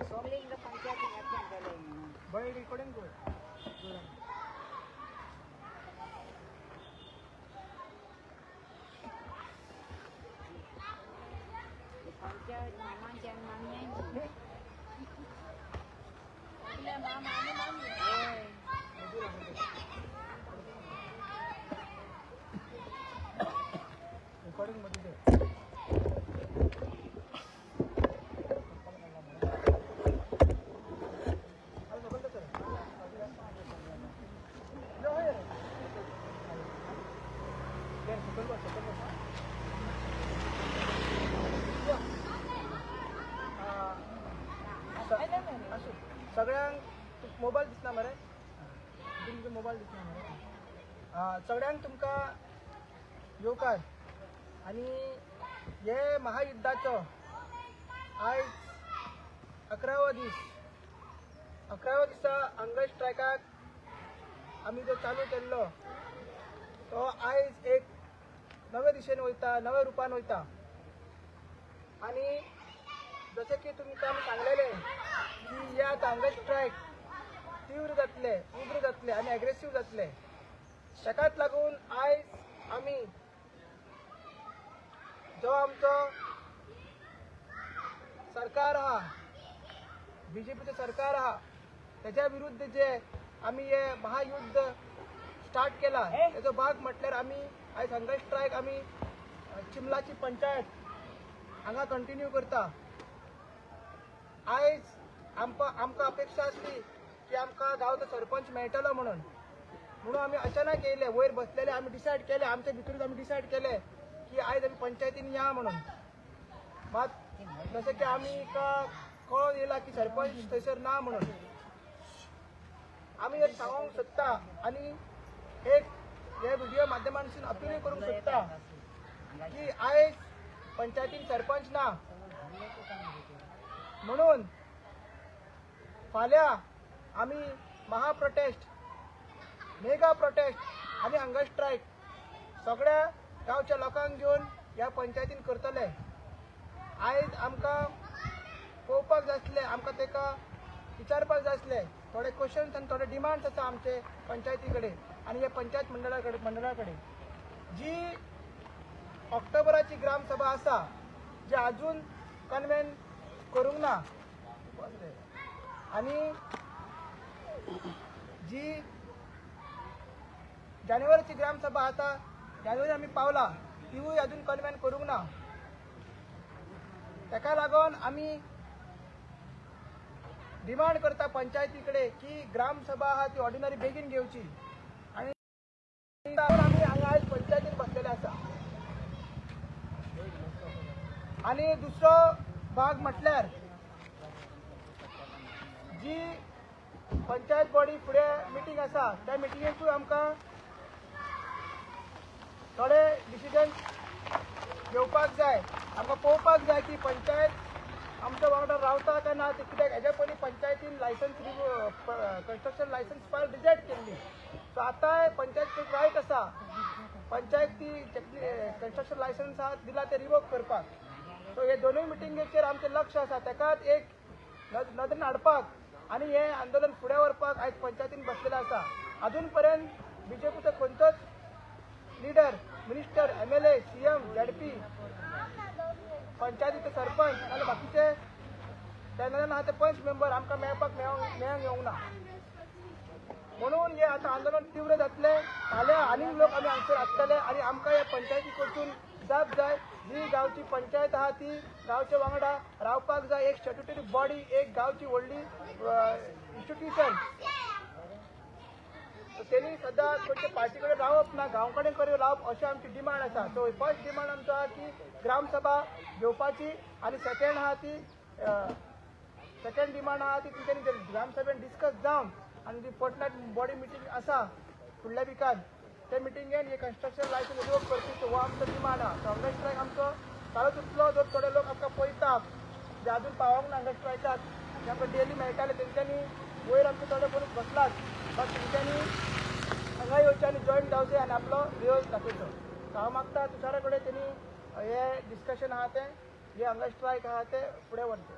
Somalinga panchayat ಮಾಡ್ಕೊಂಡಲ್ಲ by recording ಗೋ पंचायत मामांच्या आणि मामी आहे आपल्या मामा आणि मामी रेकॉर्डिंग मध्ये दे सगळ्यांक मोबाईल दिसना मरे तुमचो मोबाईल दिसना मरे सगळ्यांक तुमकां येवकार आनी हे महायुद्धाचो आयज 11वा दिसा हंगर स्ट्रायकाक आमी जो चालू केल्लो तो आयज एक नवे दिशेन वयता नव्या रुपान वयता आनी जशें की तुमकां आमी सांगलेलें की ह्या हंगर स्ट्रायक तीव्र जातले उग्र जातले आनी एग्रेसीव जातले ताकाच लागून आयज आमी जो आमचो सरकार आहा बीजेपीचो सरकार आहा त्याच्या विरुद्ध जे आमी हे महायुद्ध स्टार्ट केला तेजो भाग म्हटल्यार आमी आयज हंगर स्ट्रायक आमी चिमलाची पंचायत हांगा कंटिन्यू करता आयज आमकां अपेक्षा आसली की आमकां गांवचो सरपंच मेळटलो म्हणून आमी अचानक येयले वयर बसलेले आमी डिसायड केले आमचे भितरूच आमी डिसायड केले की आयज आमी पंचायतीन या म्हणून मात जशें की आमी कळोन येयला की सरपंच थंयसर ना म्हणून आमी एक सांगूंक सोदता आनी एक हे व्हिडिओ माध्यमांतसून अपील करूंक सोदता की आयज पंचायतीन सरपंच ना म्हणून फाल्यां आमी महाप्रोटेस्ट मेगा प्रोटेस्ट आनी हंगर स्ट्रायक सगळ्या गांवच्या लोकांक घेवन ह्या पंचायतीन करतले आयज आमकां पळोवपाक जाय आसलें आमकां ताका विचारपाक जाय आसलें थोडे क्वेश्चन्स आनी थोडे डिमांड्स आसा आमचे पंचायती कडेन आनी हे पंचायत मंडळा कडेन जी ऑक्टोबराची ग्रामसभा आसा जी अजून कन्वेन करूंक ना आनी जी जानेवारीची ग्रामसभा आता जानेवारी आमी पावला तिवूय अजून कन्वेन करूंक ना ताका लागून आमी डिमांड करता पंचायती कडेन की ग्रामसभा आहा ती ऑर्डिनरी बेगीन घेवची आनी आमी हांगा आयज पंचायतीन बसलेले आसा आनी दुसरो भाग म्हटल्यार जी पंचायत बॉडी फुडें मिटींग आसा त्या मिटिंगेकूय आमकां थोडे डिसिजन घेवपाक जाय आमकां पळोवपाक जाय की पंचायत आमच्या वांगडा रावता काय ना ते कित्याक हेज्या पयलीं पंचायतीन licence construction licence file reject केल्ली सो आतां पंचायत रायट आसा पंचायत ती कन्स्ट्रक्शन लायसन्स आहा दिला ते रिवोक करपाक सो हे दोनूय मिटिंगेचेर आमचें लक्ष आसा ताकाच एक नदरेन हाडपाक आनी हे आंदोलन फुडें व्हरपाक आयज पंचायतीन बसलेले आसा अजून पर्यंत बीजेपीचो खंयचोच leader minister MLA CM ZP पंचायतीचे सरपंच आनी बाकीचे पॅनलान आहा ते पंच मेंबर आमकां मेळोंक येवंक ना म्हणून हे आतां आंदोलन तीव्र जातले फाल्यां आनीक लोक आमी हांगसर हाडटले आनी आमकां हे पंचायती कडसून जाप जाय जी गांवची पंचायत आहा ती गांवच्या वांगडा रावपाक जाय एक स्टॅट्युटरी बॉडी एक गांवची व्हडली इन्स्टिट्यूशन तेणी सद्दां खंयच्या पार्टी कडेन रावप ना गांव कडेन रावप अशी आमची डिमांड आसा सो फर्स्ट डिमांड आमचो आहा की ग्रामसभा घेवपाची आनी सेकंड आहा ती सेकंड डिमांड आहा ती तेंच्यांनी ग्रामसभेन डिस्कस जावन आनी जी फोर्टनायट बॉडी मिटींग आसा फुडल्या विकान त्या मिटिंगेन हे कन्स्ट्रक्शन लायसन्स रिवोक करची हो आमचो डिमांड आहा सो हंगर स्ट्रायक आमचो चालूच उरतलो जर थोडे लोक आमकां पळयता जे अजून पावोंक ना हंगर स्ट्रायकाक जे आमकां डेली मेळटाले तेंच्यांनी वयर आमचे थोडे मनीस बसलात बट तेंच्यांनी हांगा येवचें आनी जॉयन जावचें आनी आपलो विरोध दाखोवचो सो हांव मागता तुषारा कडेन तेणी हे डिस्कशन आहा तें जे हंगर स्ट्रायक आहा ते फुडें व्हरचें